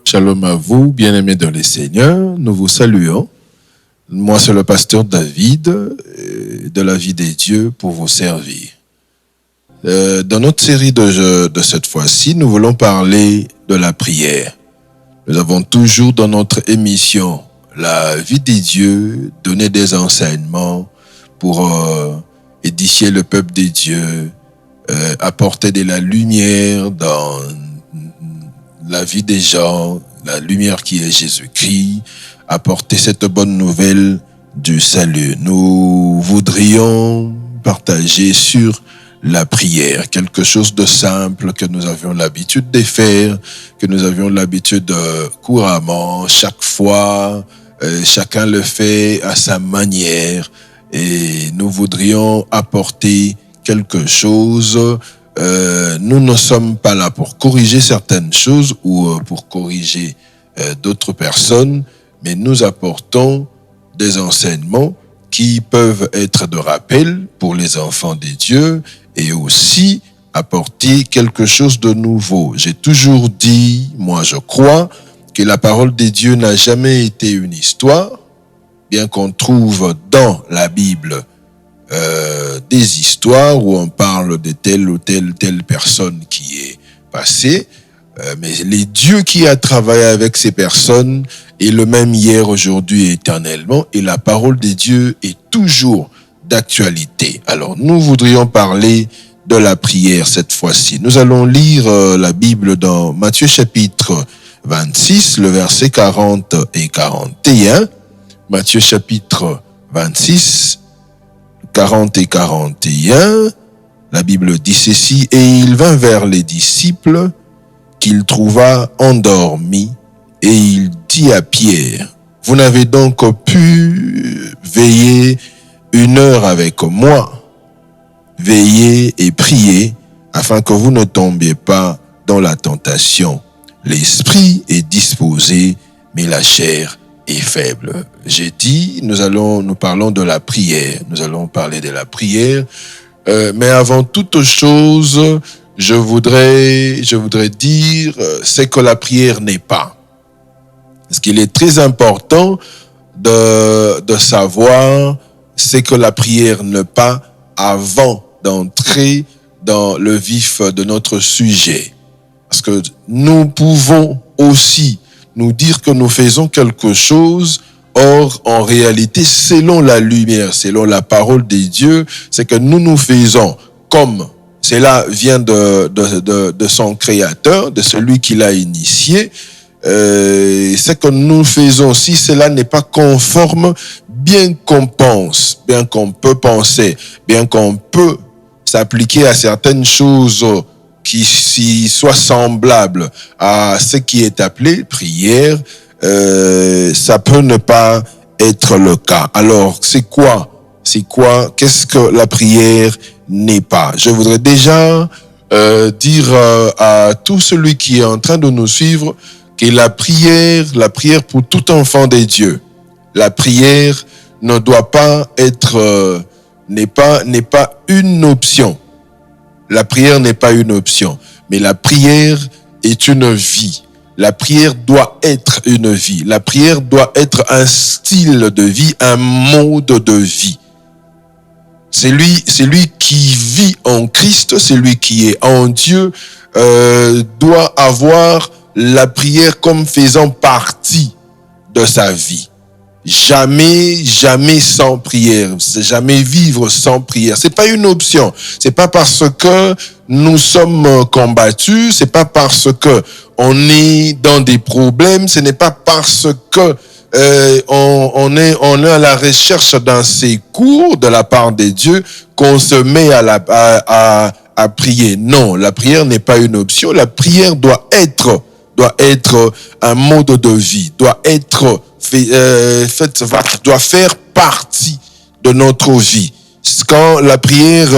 Shalom à vous, bien-aimés dans les Seigneurs, nous vous saluons. Moi, c'est le pasteur David, de la vie des dieux pour vous servir. Dans notre série de cette fois-ci, nous voulons parler de la prière. Nous avons toujours dans notre émission la vie des dieux donné des enseignements pour édifier le peuple des dieux, apporter de la lumière dans la vie des gens, la lumière qui est Jésus-Christ, apporter cette bonne nouvelle du salut. Nous voudrions partager sur la prière, quelque chose de simple que nous avions l'habitude de faire, que nous avions l'habitude couramment, chaque fois, chacun le fait à sa manière, et nous voudrions apporter quelque chose. Nous ne sommes pas là pour corriger certaines choses ou pour corriger d'autres personnes, mais nous apportons des enseignements qui peuvent être de rappel pour les enfants des dieux et aussi apporter quelque chose de nouveau. J'ai toujours dit, moi je crois, que la parole des dieux n'a jamais été une histoire, bien qu'on trouve dans la Bible des histoires où on parle de telle ou telle personne qui est passée, mais les dieux qui a travaillé avec ces personnes est le même hier, aujourd'hui et éternellement, et la parole des dieux est toujours d'actualité. Alors nous voudrions parler de la prière cette fois-ci. Nous allons lire la Bible dans Matthieu chapitre 26, le verset 40 et 41. Matthieu chapitre 26, 40 et 41, la Bible dit ceci: « Et il vint vers les disciples qu'il trouva endormis, et il dit à Pierre, « Vous n'avez donc pu veiller 1 heure avec moi. Veillez et priez, afin que vous ne tombiez pas dans la tentation. L'esprit est disposé, mais la chair est faible. » J'ai dit, nous parlons de la prière. Nous allons parler de la prière. Mais avant toute chose, je voudrais dire, c'est que la prière n'est pas. Ce qu'il est très important de savoir, c'est que la prière n'est pas avant d'entrer dans le vif de notre sujet. Parce que nous pouvons aussi nous dire que nous faisons quelque chose, or en réalité, selon la lumière, selon la parole des dieux, c'est que nous faisons comme cela vient de son créateur, de celui qui l'a initié. C'est que nous faisons, si cela n'est pas conforme, bien qu'on pense, bien qu'on peut penser, bien qu'on peut s'appliquer à certaines choses qui soient semblables à ce qui est appelé prière, ça peut ne pas être le cas. Alors, c'est quoi? Qu'est-ce que la prière n'est pas? Je voudrais déjà dire à tout celui qui est en train de nous suivre que la prière pour tout enfant des dieux, la prière ne doit pas être, n'est pas une option. La prière n'est pas une option, mais la prière est une vie. La prière doit être une vie. La prière doit être un style de vie, un mode de vie. Celui qui vit en Christ, celui qui est en Dieu, doit avoir la prière comme faisant partie de sa vie. Jamais sans prière, jamais vivre sans prière. C'est pas une option. C'est pas parce que nous sommes combattus, c'est pas parce que on est dans des problèmes, ce n'est pas parce que on est à la recherche d'un secours de la part de Dieu qu'on se met à prier. Non, la prière n'est pas une option. La prière doit être un mode de vie, doit faire partie de notre vie. Quand la prière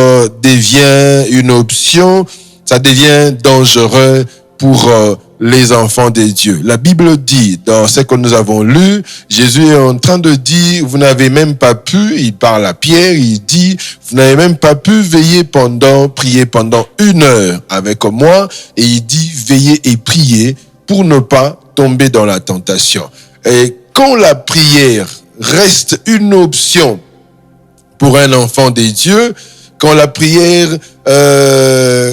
devient une option, ça devient dangereux pour les enfants de Dieu. La Bible dit, dans ce que nous avons lu, Jésus est en train de dire, vous n'avez même pas pu, il parle à Pierre, il dit, vous n'avez même pas pu prier pendant 1 heure avec moi, et il dit, veillez et priez pour ne pas tomber dans la tentation. Et quand la prière reste une option pour un enfant des dieux, quand la prière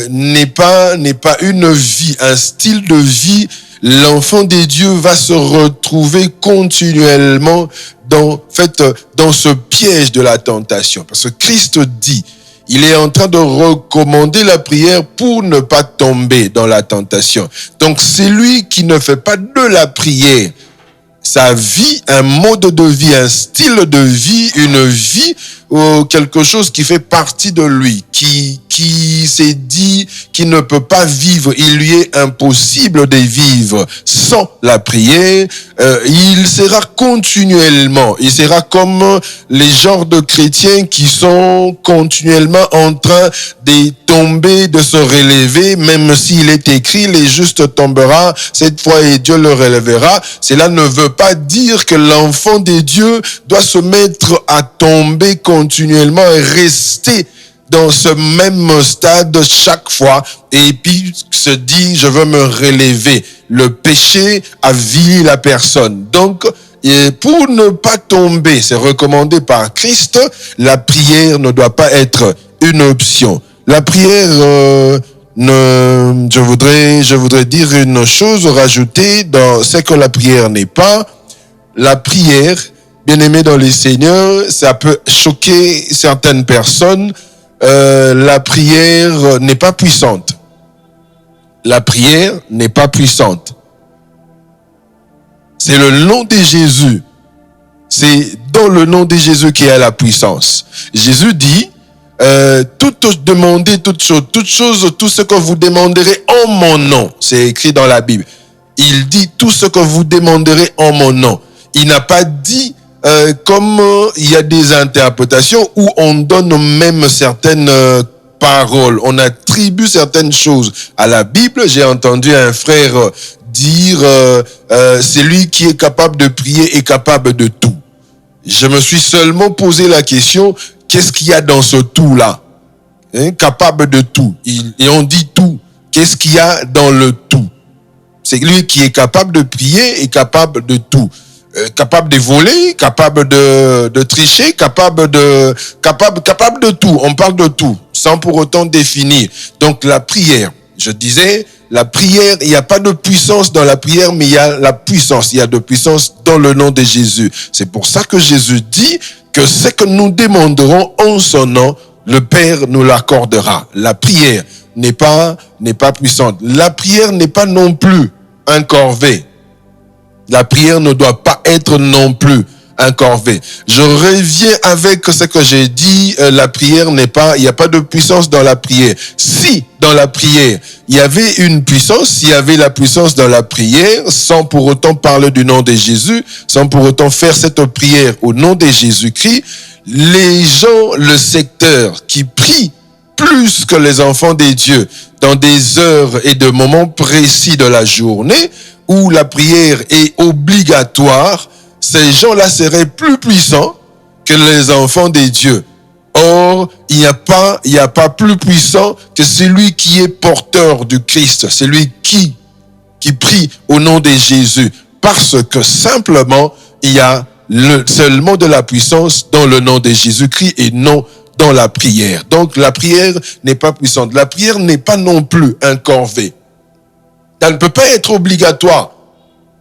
n'est pas une vie, un style de vie, l'enfant des dieux va se retrouver continuellement dans ce piège de la tentation. Parce que Christ dit, il est en train de recommander la prière pour ne pas tomber dans la tentation. Donc c'est lui qui ne fait pas de la prière sa vie, un mode de vie, un style de vie, une vie, quelque chose qui fait partie de lui, qui s'est dit qu'il ne peut pas vivre, il lui est impossible de vivre sans la prière. Il sera continuellement, il sera comme les genres de chrétiens qui sont continuellement en train de tomber, de se relever, même s'il est écrit, les justes tombera cette fois et Dieu le relèvera. Cela ne veut pas dire que l'enfant de Dieu doit se mettre à tomber continuellement et rester dans ce même stade chaque fois et puis se dit je veux me relever. Le péché avile la personne. Donc, pour ne pas tomber, c'est recommandé par Christ, la prière ne doit pas être une option. La prière, je voudrais dire une chose, rajouter dans ce que la prière n'est pas. La prière, bien-aimé dans les Seigneurs, ça peut choquer certaines personnes. La prière n'est pas puissante. La prière n'est pas puissante. C'est le nom de Jésus. C'est dans le nom de Jésus qu'il y a la puissance. Jésus dit, demandez toutes choses, tout ce que vous demanderez en mon nom. C'est écrit dans la Bible. Il dit tout ce que vous demanderez en mon nom. Il n'a pas dit comme il y a des interprétations où on donne même certaines paroles, on attribue certaines choses à la Bible. J'ai entendu un frère dire celui qui est capable de prier est capable de tout. Je me suis seulement posé la question, qu'est-ce qu'il y a dans ce tout-là? Capable de tout. Et on dit tout. Qu'est-ce qu'il y a dans le tout? C'est lui qui est capable de prier et capable de tout. Capable de voler, capable de tricher, capable de tout. On parle de tout, sans pour autant définir. Donc la prière, je disais, la prière, il n'y a pas de puissance dans la prière, mais il y a la puissance. Il y a de puissance dans le nom de Jésus. C'est pour ça que Jésus dit que ce que nous demanderons en son nom, le Père nous l'accordera. La prière n'est pas puissante. La prière n'est pas non plus un corvée. La prière ne doit pas être non plus un corvée. Je reviens avec ce que j'ai dit, la prière il n'y a pas de puissance dans la prière. Si, dans la prière, il y avait une puissance, s'il y avait la puissance dans la prière, sans pour autant parler du nom de Jésus, sans pour autant faire cette prière au nom de Jésus-Christ, les gens, le secteur qui prie plus que les enfants des dieux dans des heures et de moments précis de la journée, où la prière est obligatoire, ces gens-là seraient plus puissants que les enfants des dieux. Or, il n'y a pas plus puissant que celui qui est porteur du Christ, celui qui prie au nom de Jésus. Parce que simplement, il y a seulement de la puissance dans le nom de Jésus-Christ et non dans la prière. Donc, la prière n'est pas puissante. La prière n'est pas non plus un corvée. Ça ne peut pas être obligatoire.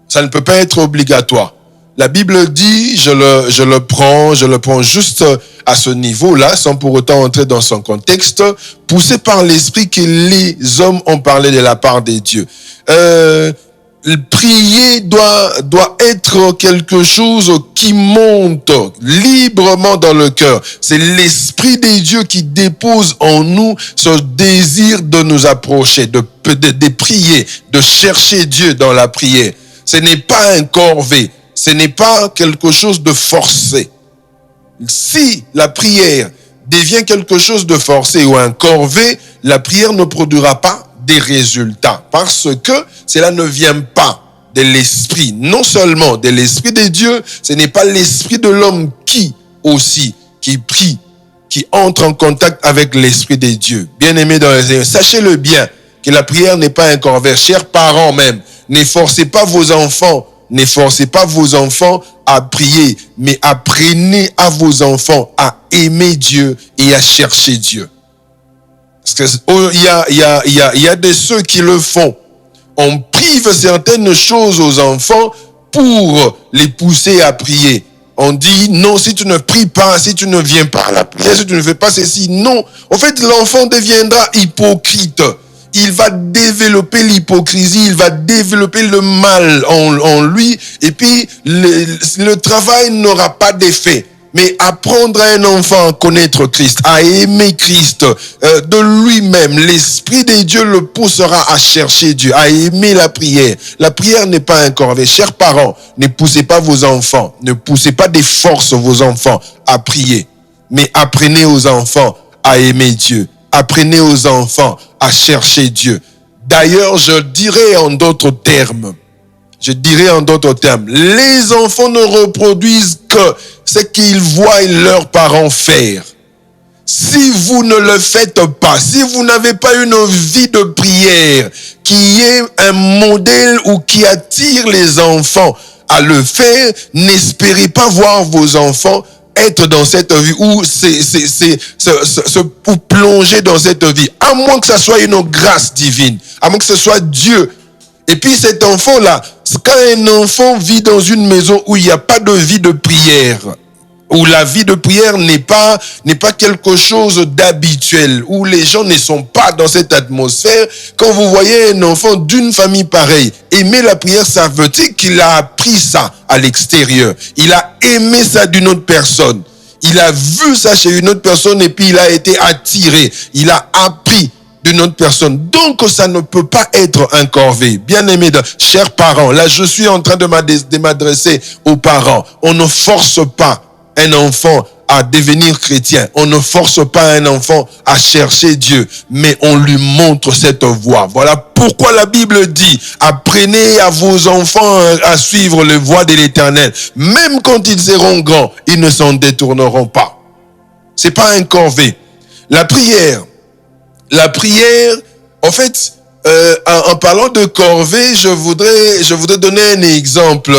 Ça ne peut pas être obligatoire. La Bible dit, je le prends juste à ce niveau-là, sans pour autant entrer dans son contexte, poussé par l'esprit que les hommes ont parlé de la part des dieux. Prier doit être quelque chose qui monte librement dans le cœur. C'est l'esprit des dieux qui dépose en nous ce désir de nous approcher, de prier, de chercher Dieu dans la prière. Ce n'est pas un corvée, ce n'est pas quelque chose de forcé. Si la prière devient quelque chose de forcé ou un corvée, la prière ne produira pas des résultats parce que cela ne vient pas de l'esprit, non seulement de l'esprit de Dieu, ce n'est pas l'esprit de l'homme qui prie, qui entre en contact avec l'esprit de Dieu. Bien-aimés dans les Seigneur, sachez-le bien que la prière n'est pas un corvée. Chers parents même, N'efforcez pas vos enfants à prier, mais apprenez à vos enfants à aimer Dieu et à chercher Dieu. Parce que il y a de ceux qui le font. On prive certaines choses aux enfants pour les pousser à prier. On dit non, si tu ne pries pas, si tu ne viens pas à la prière, si tu ne fais pas ceci, non. En fait, l'enfant deviendra hypocrite. Il va développer l'hypocrisie, il va développer le mal en lui, et puis le travail n'aura pas d'effet. Mais apprendre à un enfant à connaître Christ, à aimer Christ de lui-même, l'Esprit de Dieu le poussera à chercher Dieu, à aimer la prière. La prière n'est pas un corvée. Chers parents, ne poussez pas vos enfants, ne poussez pas des forces vos enfants à prier, mais apprenez aux enfants à aimer Dieu. Apprenez aux enfants à chercher Dieu. D'ailleurs, je dirais en d'autres termes, les enfants ne reproduisent que ce qu'ils voient leurs parents faire. Si vous ne le faites pas, si vous n'avez pas une vie de prière qui est un modèle ou qui attire les enfants à le faire, n'espérez pas voir vos enfants être dans cette vie ou ou plonger dans cette vie, à moins que ce soit une grâce divine, à moins que ce soit Dieu. Et puis cet enfant-là, quand un enfant vit dans une maison où il n'y a pas de vie de prière, où la vie de prière n'est pas quelque chose d'habituel, où les gens ne sont pas dans cette atmosphère, quand vous voyez un enfant d'une famille pareille, aimer la prière, ça veut dire qu'il a appris ça à l'extérieur. Il a aimé ça d'une autre personne. Il a vu ça chez une autre personne et puis il a été attiré. Il a appris d'une autre personne. Donc, ça ne peut pas être un corvée. Bien-aimés, chers parents, là, je suis en train de m'adresser aux parents. On ne force pas un enfant à devenir chrétien. On ne force pas un enfant à chercher Dieu, mais on lui montre cette voie. Voilà pourquoi la Bible dit, apprenez à vos enfants à suivre les voies de l'Éternel. Même quand ils seront grands, ils ne s'en détourneront pas. C'est pas un corvée. La prière, en fait, en parlant de corvée, je voudrais donner un exemple.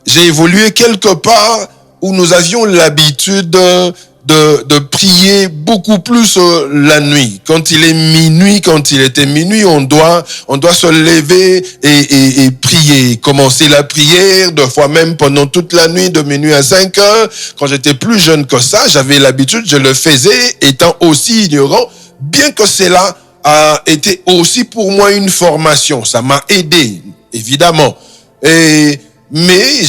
J'ai évolué quelque part où nous avions l'habitude de prier beaucoup plus la nuit. Quand il était minuit, on doit se lever et prier. Commencer la prière, deux fois même pendant toute la nuit, de minuit à 5 heures. Quand j'étais plus jeune que ça, j'avais l'habitude, je le faisais, étant aussi ignorant, bien que cela a été aussi pour moi une formation. Ça m'a aidé, évidemment. Mais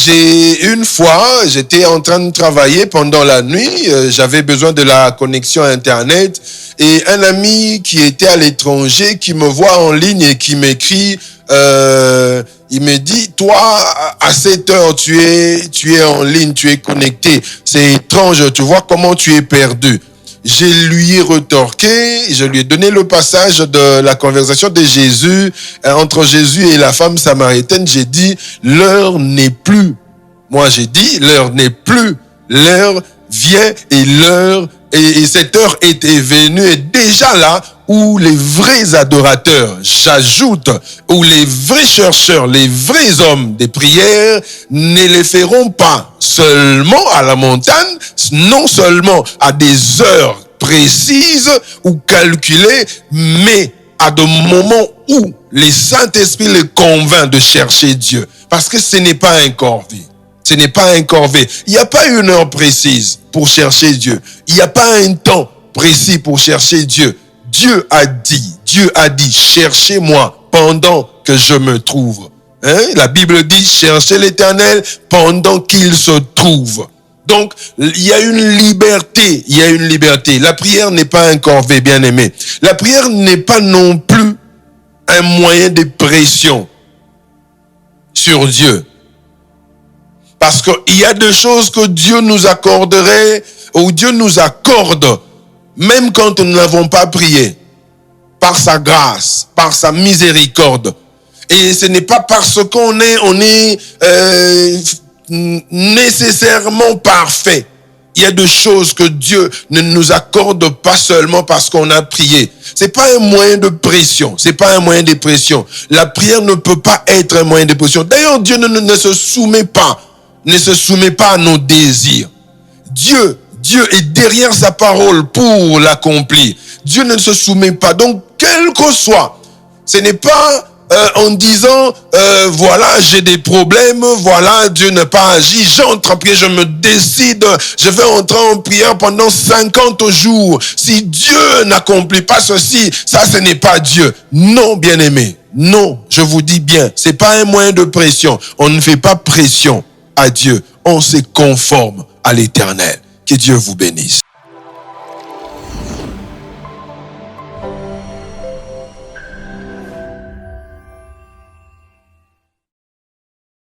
une fois, j'étais en train de travailler pendant la nuit, j'avais besoin de la connexion Internet, et un ami qui était à l'étranger, qui me voit en ligne et qui m'écrit, il me dit, toi, à 7 heures, tu es en ligne, tu es connecté. C'est étrange, tu vois comment tu es perdu. Je lui ai retorqué, je lui ai donné le passage de la conversation de Jésus, entre Jésus et la femme samaritaine. J'ai dit, l'heure n'est plus. Moi, j'ai dit, l'heure n'est plus. L'heure vient et cette heure était venue et déjà là où les vrais adorateurs, j'ajoute, où les vrais chercheurs, les vrais hommes des prières ne les feront pas seulement à la montagne, non seulement à des heures précises ou calculées, mais à des moments où le Saint-Esprit les convainc de chercher Dieu. Parce que ce n'est pas un corvée. Ce n'est pas un corvée. Il n'y a pas une heure précise pour chercher Dieu. Il n'y a pas un temps précis pour chercher Dieu. Dieu a dit, cherchez-moi pendant que je me trouve. La Bible dit, cherchez l'Éternel pendant qu'il se trouve. Donc, il y a une liberté. La prière n'est pas un corvée, bien-aimé. La prière n'est pas non plus un moyen de pression sur Dieu. Parce qu'il y a des choses que Dieu nous accorderait, ou Dieu nous accorde, même quand nous n'avons pas prié, par sa grâce, par sa miséricorde. Et ce n'est pas parce qu'on est nécessairement parfait Il y a des choses que Dieu ne nous accorde pas seulement parce qu'on a prié. C'est pas un moyen de pression. C'est pas un moyen de pression. La prière ne peut pas être un moyen de pression. D'ailleurs, Dieu ne se soumet pas. Ne se soumet pas à nos désirs. Dieu est derrière sa parole pour l'accomplir. Dieu ne se soumet pas. Donc, quel que soit, ce n'est pas en disant, voilà, j'ai des problèmes, voilà, Dieu n'a pas agi, j'entre en prière, je me décide, je vais entrer en prière pendant 50 jours. Si Dieu n'accomplit pas ceci, ça, ce n'est pas Dieu. Non, bien-aimé, non, je vous dis bien, c'est pas un moyen de pression. On ne fait pas pression à Dieu, on se conforme à l'Éternel. Que Dieu vous bénisse.